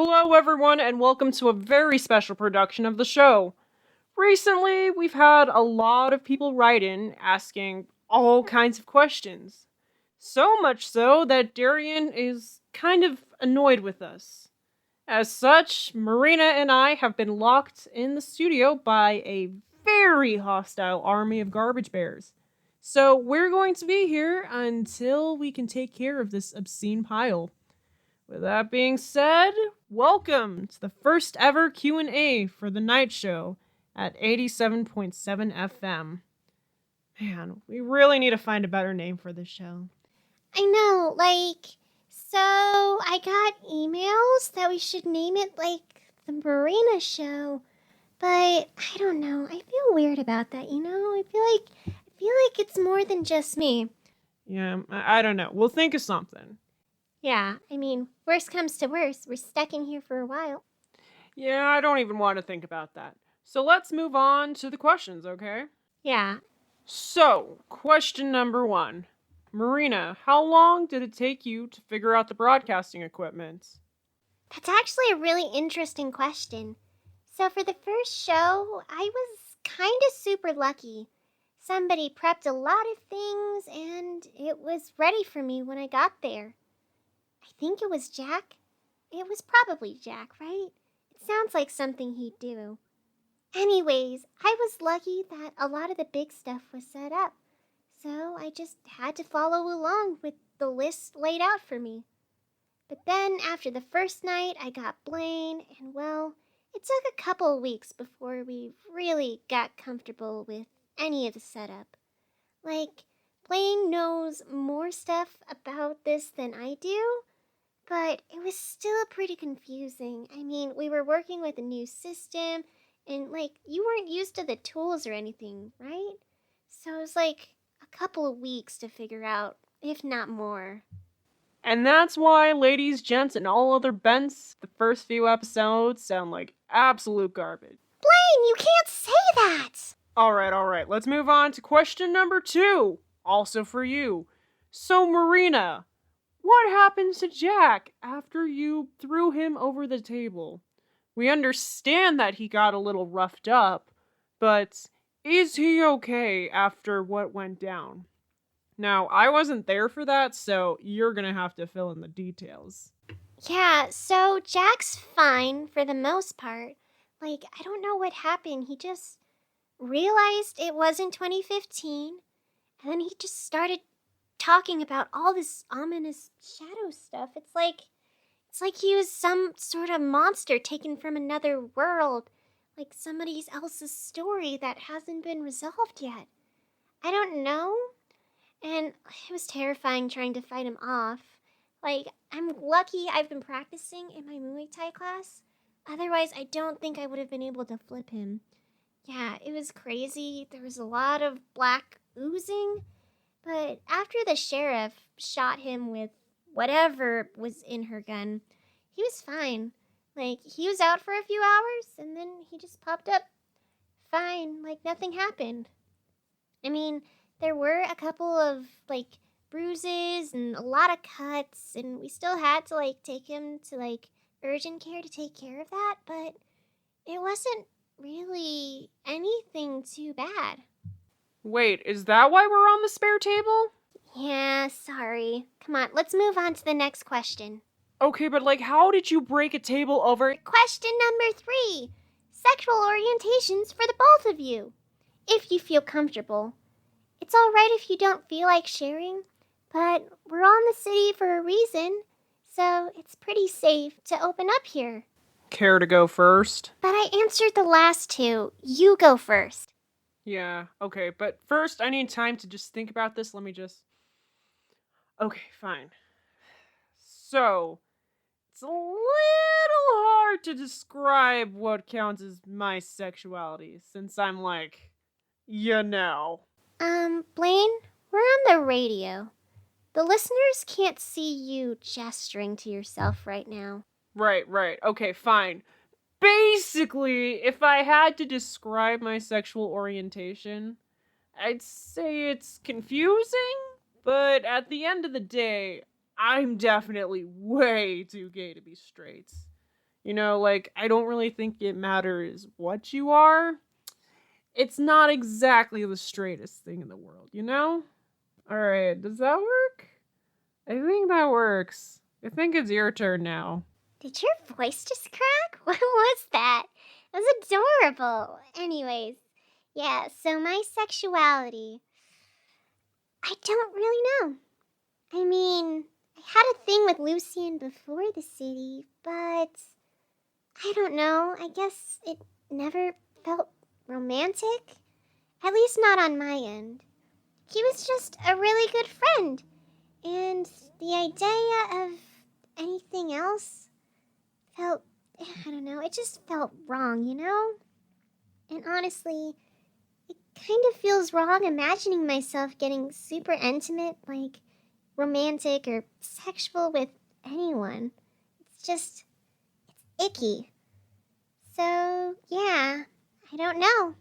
Hello, everyone, and welcome to a very special production of the show. Recently, we've had a lot of people write in asking all kinds of questions. So much so that Darian is kind of annoyed with us. As such, Marina and I have been locked in the studio by a very hostile army of garbage bears. So we're going to be here until we can take care of this obscene pile. With that being said, welcome to the first ever Q&A for the night show at 87.7 FM. Man, we really need to find a better name for this show. I know, so I got emails that we should name it, the Marina Show, but I don't know, I feel weird about that, I feel like it's more than just me. Yeah, I don't know. We'll think of something. Yeah, worst comes to worst, we're stuck in here for a while. Yeah, I don't even want to think about that. So let's move on to the questions, okay? Yeah. So, question number 1. Marina, how long did it take you to figure out the broadcasting equipment? That's actually a really interesting question. So for the first show, I was kind of super lucky. Somebody prepped a lot of things, and it was ready for me when I got there. I think it was Jack. It was probably Jack, right? It sounds like something he'd do. Anyways, I was lucky that a lot of the big stuff was set up, so I just had to follow along with the list laid out for me. But then, after the first night, I got Blaine, and well, it took a couple of weeks before we really got comfortable with any of the setup. Blaine knows more stuff about this than I do, but it was still pretty confusing. We were working with a new system, and you weren't used to the tools or anything, right? So it was a couple of weeks to figure out, if not more. And that's why, ladies, gents, and all other bents, the first few episodes sound like absolute garbage. Blaine, you can't say that! Alright, let's move on to question number 2, also for you. So, Marina, what happened to Jack after you threw him over the table? We understand that he got a little roughed up, but is he okay after what went down? Now, I wasn't there for that, so you're gonna have to fill in the details. Yeah, so Jack's fine for the most part. I don't know what happened. He just realized it wasn't 2015, and then he just started talking about all this ominous shadow stuff. It's like he was some sort of monster taken from another world, like somebody else's story that hasn't been resolved yet. I don't know. And it was terrifying trying to fight him off. I'm lucky I've been practicing in my Muay Thai class. Otherwise, I don't think I would have been able to flip him. Yeah, it was crazy. There was a lot of black oozing. But after the sheriff shot him with whatever was in her gun, he was fine. He was out for a few hours, and then he just popped up fine, like nothing happened. There were a couple of, bruises and a lot of cuts, and we still had to, take him to, urgent care to take care of that, but it wasn't really anything too bad. Wait, is that why we're on the spare table? Yeah, sorry. Come on, let's move on to the next question. Okay, but how did you break a table over... Question number 3. Sexual orientations for the both of you. If you feel comfortable. It's alright if you don't feel like sharing, but we're all in the city for a reason, so it's pretty safe to open up here. Care to go first? But I answered the last 2. You go first. Yeah, okay, but first I need time to just think about this. Okay, fine. So, it's a little hard to describe what counts as my sexuality, since I'm Blaine, we're on the radio. The listeners can't see you gesturing to yourself right now. Right. Okay, fine. Basically, if I had to describe my sexual orientation, I'd say it's confusing, but at the end of the day, I'm definitely way too gay to be straight. Like, I don't really think it matters what you are. It's not exactly the straightest thing in the world? Alright, does that work? I think that works. I think it's your turn now. Did your voice just crack? What was that? It was adorable. Anyways, yeah, so my sexuality. I don't really know. I mean, I had a thing with Lucian before the city, but I don't know. I guess it never felt romantic. At least not on my end. He was just a really good friend. And the idea of anything else felt, I don't know, it just felt wrong? And honestly, it kind of feels wrong imagining myself getting super intimate, like romantic or sexual with anyone. It's icky. So, yeah, I don't know.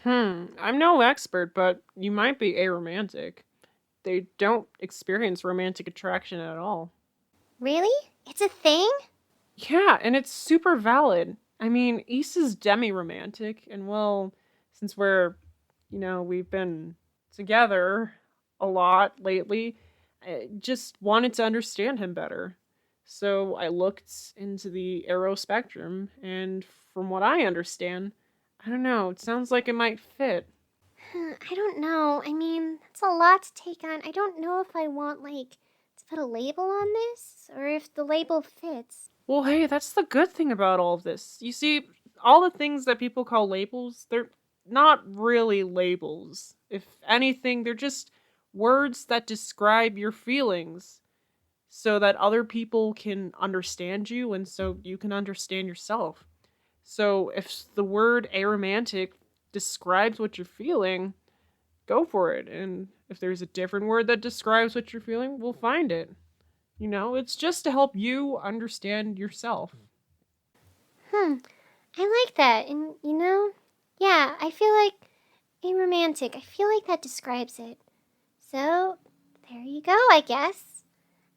I'm no expert, but you might be aromantic. They don't experience romantic attraction at all. Really? It's a thing? Yeah, and it's super valid. I mean, Issa's demi-romantic, and well, since we've been together a lot lately, I just wanted to understand him better. So I looked into the arrow spectrum, and from what I understand, I don't know, it sounds like it might fit. I don't know. I mean, that's a lot to take on. I don't know if I want, to put a label on this, or if the label fits. Well, hey, that's the good thing about all of this. You see, all the things that people call labels, they're not really labels. If anything, they're just words that describe your feelings so that other people can understand you and so you can understand yourself. So if the word aromantic describes what you're feeling, go for it. And if there's a different word that describes what you're feeling, we'll find it. It's just to help you understand yourself. I like that. And, yeah, I feel like aromantic. I feel like that describes it. So, there you go, I guess.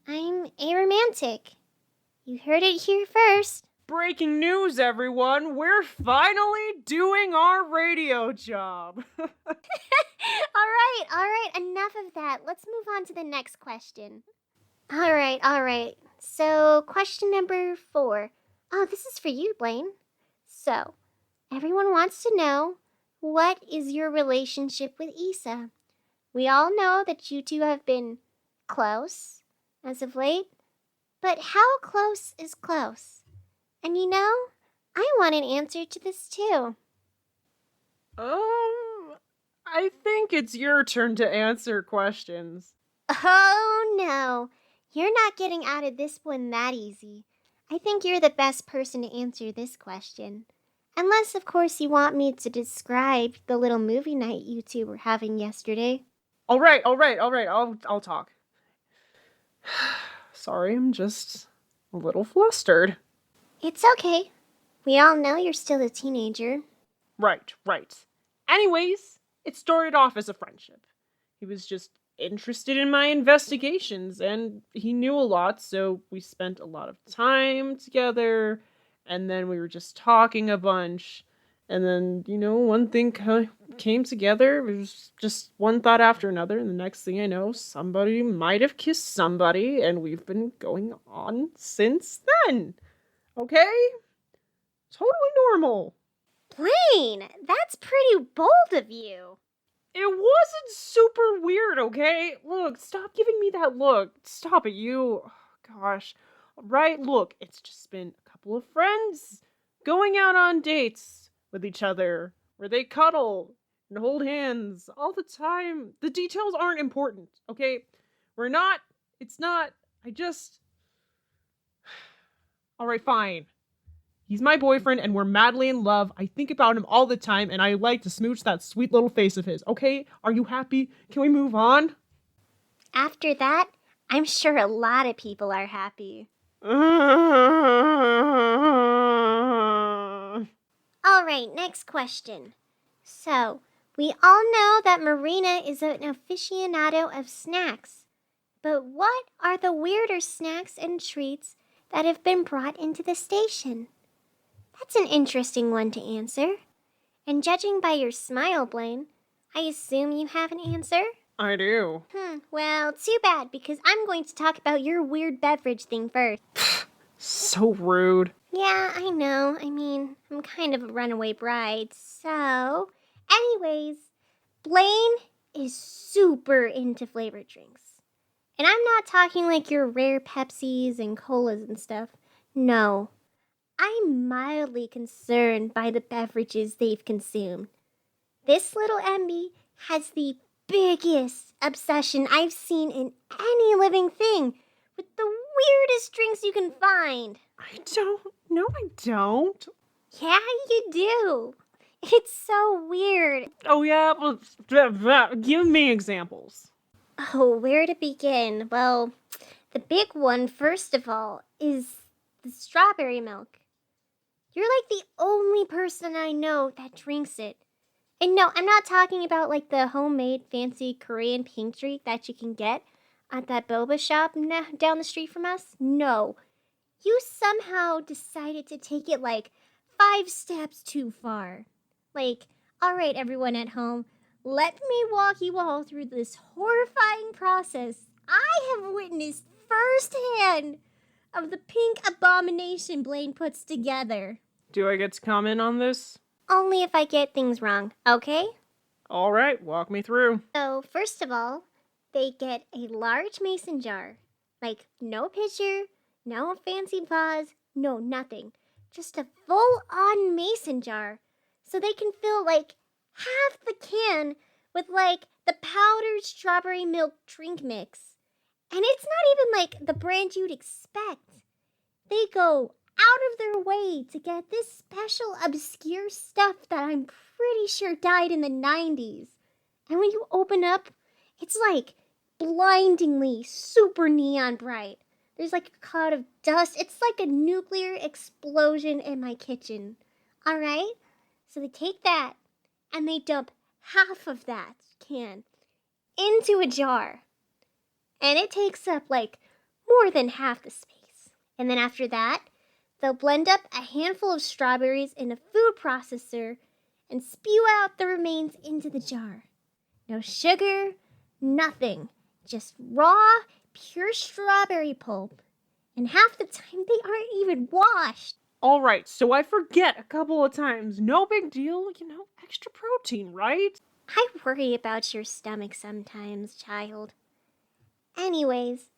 I'm aromantic. You heard it here first. Breaking news, everyone! We're finally doing our radio job! All right, enough of that. Let's move on to the next question. All right. So, question number 4. Oh, this is for you, Blaine. So, everyone wants to know, what is your relationship with Issa? We all know that you two have been close as of late, but how close is close? And I want an answer to this too. I think it's your turn to answer questions. Oh no, you're not getting out of this one that easy. I think you're the best person to answer this question. Unless, of course, you want me to describe the little movie night you two were having yesterday. All right. I'll talk. Sorry, I'm just a little flustered. It's okay. We all know you're still a teenager. Right. Anyways, it started off as a friendship. He was just interested in my investigations, and he knew a lot, so we spent a lot of time together, and then we were just talking a bunch, and then, one thing came together. It was just one thought after another, and the next thing I know, somebody might have kissed somebody, and we've been going on since then. Okay? Totally normal. Blaine, that's pretty bold of you. It wasn't super weird, okay? Look, stop giving me that look. Stop it, you. Oh, gosh. Right, look, it's just been a couple of friends going out on dates with each other where they cuddle and hold hands all the time. The details aren't important, okay? It's not, I just. Alright, fine. He's my boyfriend and we're madly in love. I think about him all the time and I like to smooch that sweet little face of his. Okay? Are you happy? Can we move on? After that, I'm sure a lot of people are happy. All right, next question. So, we all know that Marina is an aficionado of snacks. But what are the weirder snacks and treats that have been brought into the station? That's an interesting one to answer. And judging by your smile, Blaine, I assume you have an answer? I do. Well, too bad, because I'm going to talk about your weird beverage thing first. So rude. Yeah, I know. I mean, I'm kind of a runaway bride, so... Anyways, Blaine is super into flavored drinks. And I'm not talking like your rare Pepsis and colas and stuff. No. I'm mildly concerned by the beverages they've consumed. This little Emby has the biggest obsession I've seen in any living thing with the weirdest drinks you can find. I don't. No, I don't. Yeah, you do. It's so weird. Oh, yeah? Well, give me examples. Oh, where to begin? Well, the big one, first of all, is the strawberry milk. You're like the only person I know that drinks it. And no, I'm not talking about like the homemade fancy Korean pink drink that you can get at that boba shop down the street from us. No. You somehow decided to take it like 5 steps too far. Like, all right, everyone at home, let me walk you all through this horrifying process I have witnessed firsthand of the pink abomination Blaine puts together. Do I get to comment on this? Only if I get things wrong, okay? All right, walk me through. So, first of all, they get a large mason jar. Like, no pitcher, no fancy vase, no nothing. Just a full-on mason jar. So they can fill, like, half the can with, like, the powdered strawberry milk drink mix. And it's not even, like, the brand you'd expect. They go out of their way to get this special obscure stuff that I'm pretty sure died in the 90s. And when you open up, it's like blindingly super neon bright. There's like a cloud of dust. It's like a nuclear explosion in my kitchen. All right? So they take that and they dump half of that can into a jar. And it takes up like more than half the space. And then after that, they'll blend up a handful of strawberries in a food processor and spew out the remains into the jar. No sugar, nothing. Just raw, pure strawberry pulp. And half the time they aren't even washed. All right, so I forget a couple of times. No big deal, extra protein, right? I worry about your stomach sometimes, child. Anyways,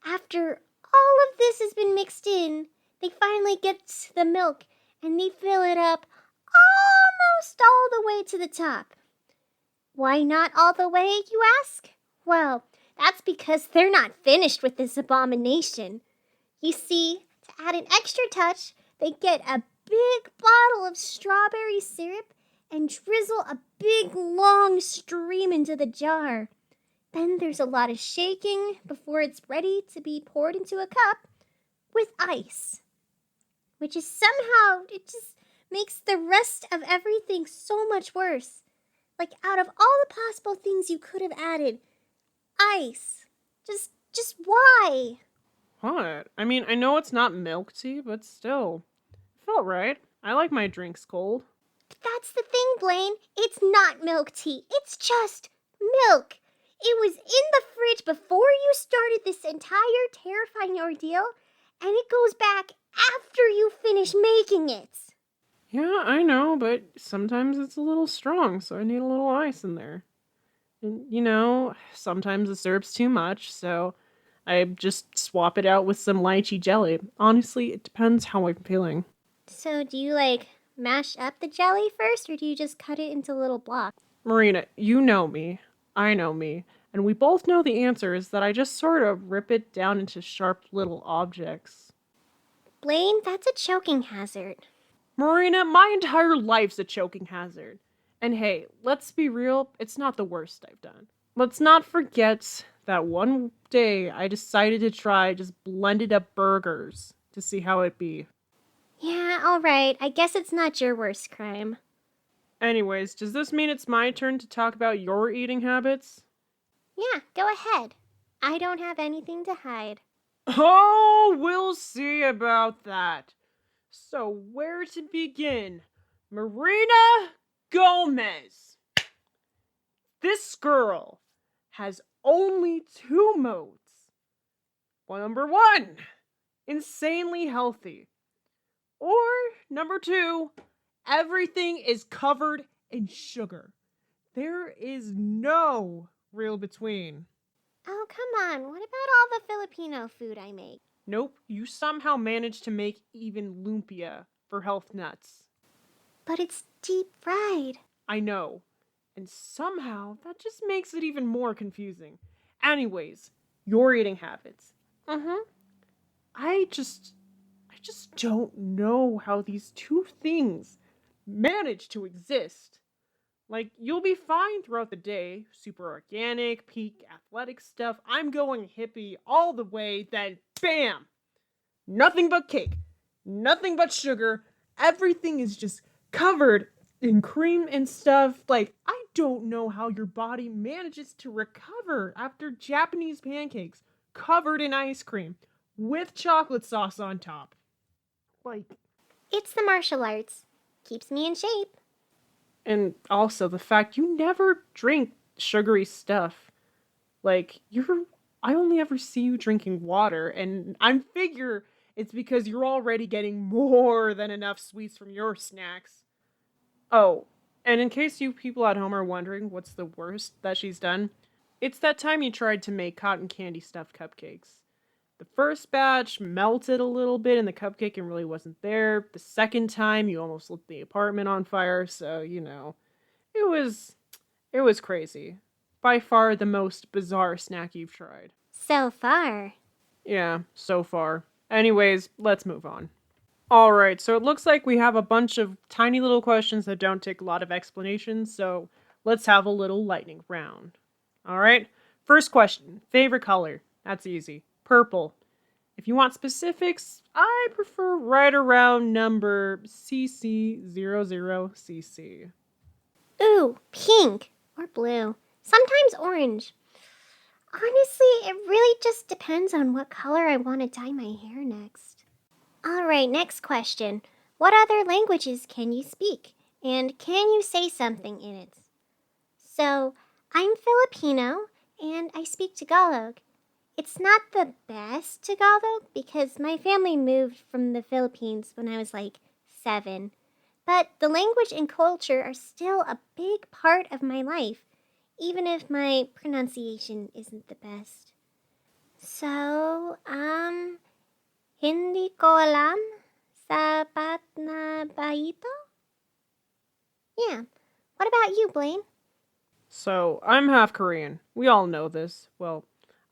after all of this has been mixed in, they finally get the milk and they fill it up almost all the way to the top. Why not all the way, you ask? Well, that's because they're not finished with this abomination. You see, to add an extra touch, they get a big bottle of strawberry syrup and drizzle a big long stream into the jar. Then there's a lot of shaking before it's ready to be poured into a cup with ice. Which is somehow, it just makes the rest of everything so much worse. Like, out of all the possible things you could have added, ice. Just why? What? I mean, I know it's not milk tea, but still. It felt right. I like my drinks cold. That's the thing, Blaine. It's not milk tea. It's just milk. It was in the fridge before you started this entire terrifying ordeal, and it goes back after you finish making it. Yeah, I know, but sometimes it's a little strong, so I need a little ice in there. And, sometimes the syrup's too much, so I just swap it out with some lychee jelly. Honestly, it depends how I'm feeling. So do you, mash up the jelly first, or do you just cut it into little blocks? Marina, you know me. I know me. And we both know the answer is that I just sort of rip it down into sharp little objects. Blaine, that's a choking hazard. Marina, my entire life's a choking hazard. And hey, let's be real, it's not the worst I've done. Let's not forget that one day I decided to try just blended up burgers to see how it'd be. Yeah, alright. I guess it's not your worst crime. Anyways, does this mean it's my turn to talk about your eating habits? Yeah, go ahead. I don't have anything to hide. Oh, we'll see about that. So, where to begin? Marina Gomez. This girl has only two modes. Well, number one, insanely healthy. Or number two, everything is covered in sugar. There is no real between. Oh, come on. What about all the Filipino food I make? Nope, you somehow managed to make even lumpia for health nuts. But it's deep fried. I know. And somehow that just makes it even more confusing. Anyways, your eating habits. I just I just don't know how these two things manage to exist. Like, you'll be fine throughout the day, super organic, peak athletic stuff. I'm going hippie all the way, then bam! Nothing but cake, nothing but sugar. Everything is just covered in cream and stuff. Like, I don't know how your body manages to recover after Japanese pancakes covered in ice cream with chocolate sauce on top. Like, It's the martial arts. Keeps me in shape. and also the fact you never drink sugary stuff. Like, I only ever see you drinking water, and I figure it's because you're already getting more than enough sweets from your snacks. Oh, and in case you people at home are wondering what's the worst that she's done, it's that time you tried to make cotton candy stuffed cupcakes. The first batch melted a little bit and the cupcake and really wasn't there. The second time you almost lit the apartment on fire, so it was crazy. By far the most bizarre snack you've tried. So far. Yeah, so far. Anyways, let's move on. Alright, so it looks like we have a bunch of tiny little questions that don't take a lot of explanation, so let's have a little lightning round. Alright, first question, favorite color? That's easy. Purple. If you want specifics, I prefer right around number CC00CC. Ooh, pink. Or blue. Sometimes orange. Honestly, it really just depends on what color I want to dye my hair next. Alright, next question. What other languages can you speak? And can you say something in it? So, I'm Filipino and I speak Tagalog. It's not the best Tagalog because my family moved from the Philippines when I was like 7. But the language and culture are still a big part of my life, even if my pronunciation isn't the best. So, hindi ko alam. Sapat na ba ito? Yeah. What about you, Blaine? So, I'm half Korean. We all know this. Well,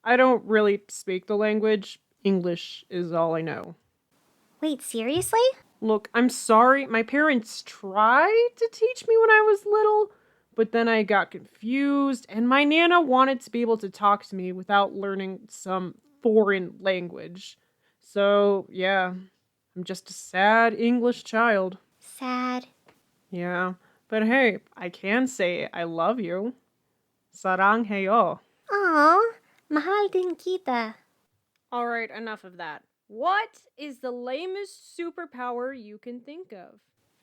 I don't really speak the language. English is all I know. Wait, seriously? Look, I'm sorry. My parents tried to teach me when I was little, but then I got confused, and my Nana wanted to be able to talk to me without learning some foreign language. So, yeah, I'm just a sad English child. Sad. Yeah, but hey, I can say I love you. Saranghayo. Aw, mahal din kita. Alright, enough of that. What is the lamest superpower you can think of?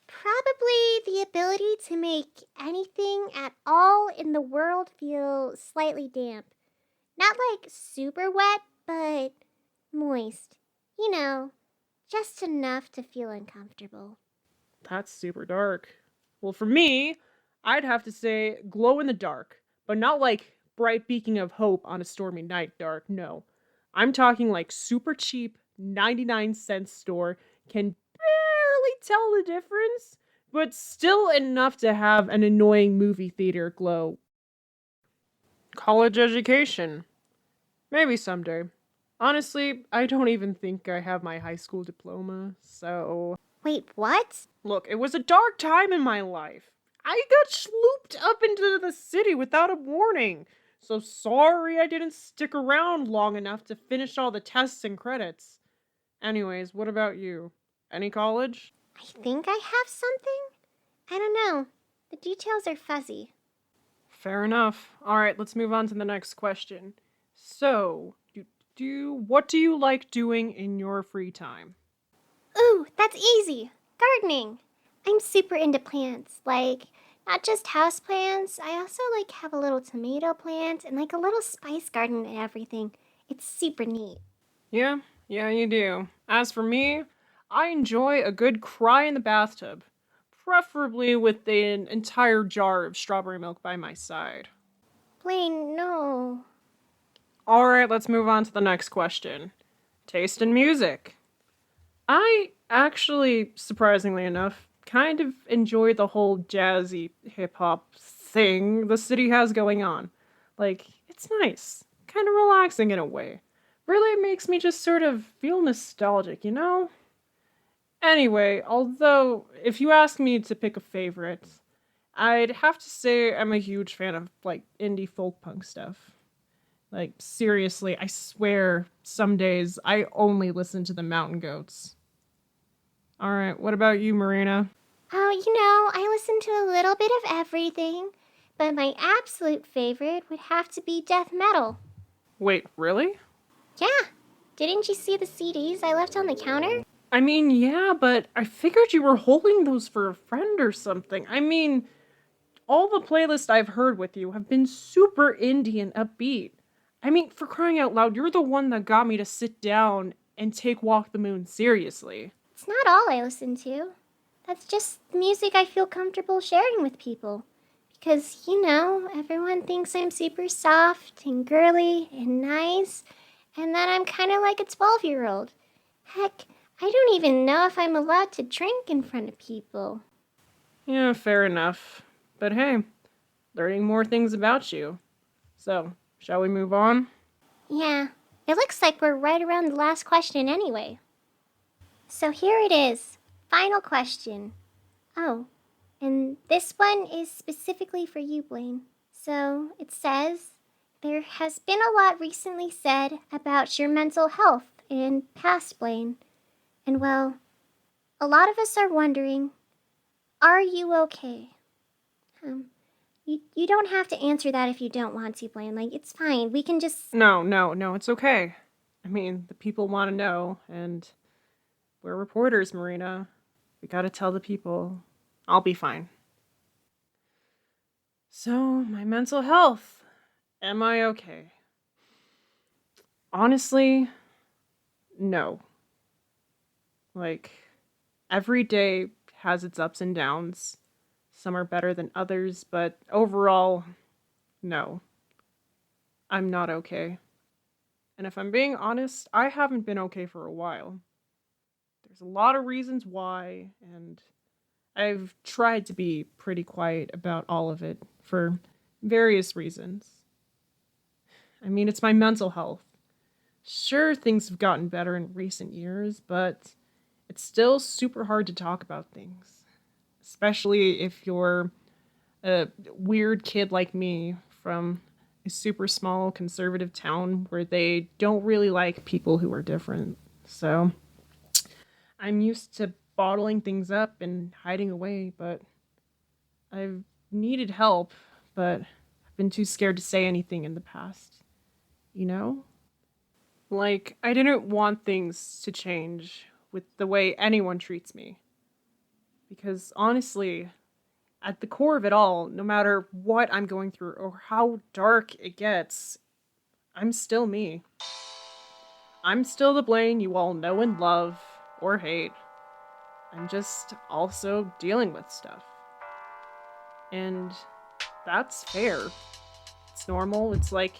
Probably the ability to make anything at all in the world feel slightly damp. Not like super wet, but moist. You know, just enough to feel uncomfortable. That's super dark. Well, for me, I'd have to say glow in the dark, but not like bright beacon of hope on a stormy night dark, no. I'm talking like super cheap 99-cent store can barely tell the difference, but still enough to have an annoying movie theater glow. College education. Maybe someday. Honestly, I don't even think I have my high school diploma, so. Wait, what? Look, it was a dark time in my life. I got slooped up into the city without a warning. So sorry I didn't stick around long enough to finish all the tests and credits. Anyways, what about you? Any college? I think I have something? I don't know. The details are fuzzy. Fair enough. Alright, let's move on to the next question. So, What do you like doing in your free time? Ooh, that's easy. Gardening. I'm super into plants. Like, not just house plants, I also like have a little tomato plant and like a little spice garden and everything. It's super neat. Yeah, yeah, you do. As for me, I enjoy a good cry in the bathtub, preferably with an entire jar of strawberry milk by my side. Blaine, no. Alright, let's move on to the next question. Taste in music. I actually, surprisingly enough, kind of enjoy the whole jazzy hip hop thing the city has going on. Like, it's nice, kind of relaxing in a way. Really makes me just sort of feel nostalgic, you know? Anyway, although, if you ask me to pick a favorite, I'd have to say I'm a huge fan of, like, indie folk punk stuff. Like, seriously, I swear, some days I only listen to the Mountain Goats. Alright, what about you, Marina? Oh, I listen to a little bit of everything, but my absolute favorite would have to be death metal. Wait, really? Yeah. Didn't you see the CDs I left on the counter? I mean, yeah, but I figured you were holding those for a friend or something. I mean, all the playlists I've heard with you have been super indie and upbeat. I mean, for crying out loud, you're the one that got me to sit down and take Walk the Moon seriously. It's not all I listen to. That's just music I feel comfortable sharing with people. Because, everyone thinks I'm super soft and girly and nice, and that I'm kind of like a 12-year-old. Heck, I don't even know if I'm allowed to drink in front of people. Yeah, fair enough. But hey, learning more things about you. So, shall we move on? Yeah, it looks like we're right around the last question anyway. So here it is. Final question. Oh, and this one is specifically for you, Blaine. So it says, there has been a lot recently said about your mental health in past, Blaine. And well, a lot of us are wondering, are you okay? You don't have to answer that if you don't want to, Blaine. Like, it's fine. We can just... No, it's okay. I mean, the people want to know, and we're reporters, Marina. We gotta tell the people. I'll be fine. So, my mental health. Am I okay? Honestly, no. Like, every day has its ups and downs. Some are better than others, but overall, no. I'm not okay. And if I'm being honest, I haven't been okay for a while. There's a lot of reasons why, and I've tried to be pretty quiet about all of it for various reasons. I mean, it's my mental health. Sure, things have gotten better in recent years, but it's still super hard to talk about things. Especially if you're a weird kid like me from a super small conservative town where they don't really like people who are different. So I'm used to bottling things up and hiding away, but I've needed help, but I've been too scared to say anything in the past. You know? Like, I didn't want things to change with the way anyone treats me. Because honestly, at the core of it all, no matter what I'm going through or how dark it gets, I'm still me. I'm still the Blaine you all know and love, or hate. I'm just also dealing with stuff. And that's fair. It's normal. It's like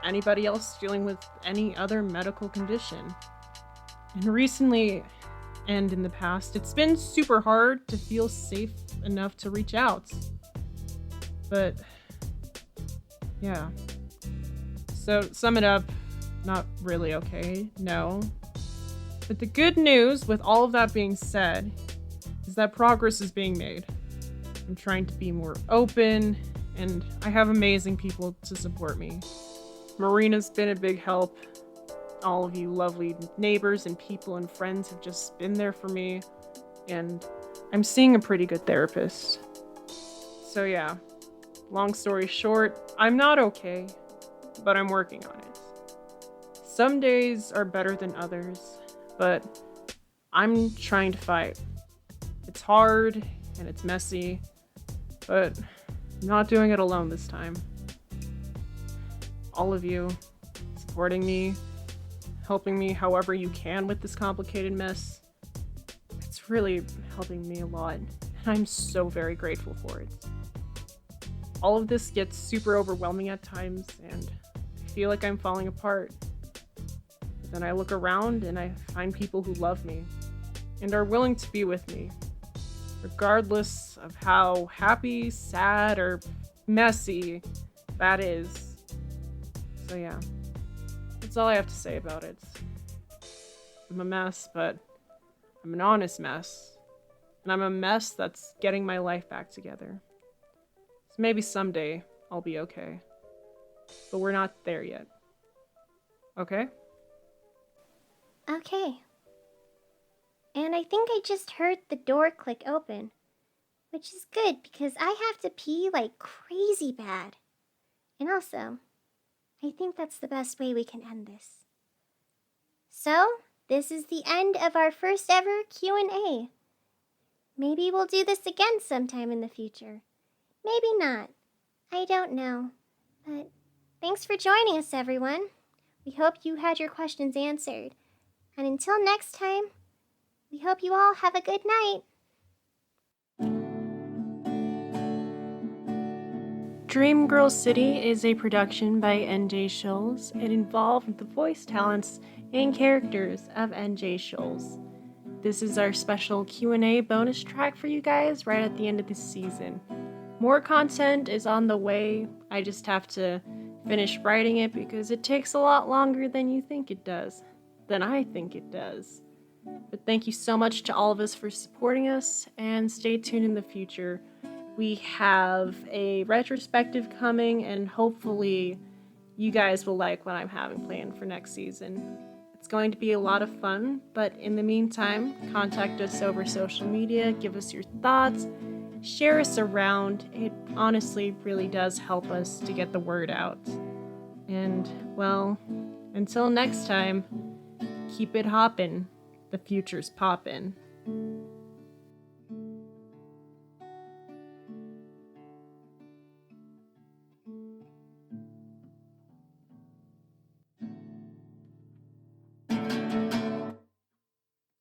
anybody else dealing with any other medical condition. And recently, and in the past, it's been super hard to feel safe enough to reach out. But, yeah. So, sum it up, not really okay, no. But the good news, with all of that being said, is that progress is being made. I'm trying to be more open, and I have amazing people to support me. Marina's been a big help. All of you lovely neighbors and people and friends have just been there for me, and I'm seeing a pretty good therapist. So yeah, long story short, I'm not okay, but I'm working on it. Some days are better than others, but I'm trying to fight. It's hard and it's messy, but I'm not doing it alone this time. All of you supporting me, helping me however you can with this complicated mess, it's really helping me a lot, and I'm so very grateful for it. All of this gets super overwhelming at times, and I feel like I'm falling apart. But then I look around and I find people who love me and are willing to be with me, regardless of how happy, sad, or messy that is. So yeah, that's all I have to say about it. I'm a mess, but I'm an honest mess. And I'm a mess that's getting my life back together. So maybe someday I'll be okay. But we're not there yet. Okay? Okay. And I think I just heard the door click open, which is good because I have to pee like crazy bad. And also, I think that's the best way we can end this. So, this is the end of our first ever Q&A. Maybe we'll do this again sometime in the future. Maybe not. I don't know. But thanks for joining us, everyone. We hope you had your questions answered. And until next time, we hope you all have a good night. Dream Girl City is a production by NJ Schulz. It involved the voice talents and characters of NJ Schulz. This is our special Q&A bonus track for you guys right at the end of this season. More content is on the way. I just have to finish writing it because it takes a lot longer than you think it does. Than I think it does. But thank you so much to all of us for supporting us, and stay tuned in the future. We have a retrospective coming, and hopefully you guys will like what I'm having planned for next season. It's going to be a lot of fun, but in the meantime, contact us over social media, give us your thoughts, share us around. It honestly really does help us to get the word out. And, well, until next time, keep it hoppin'. The future's poppin'.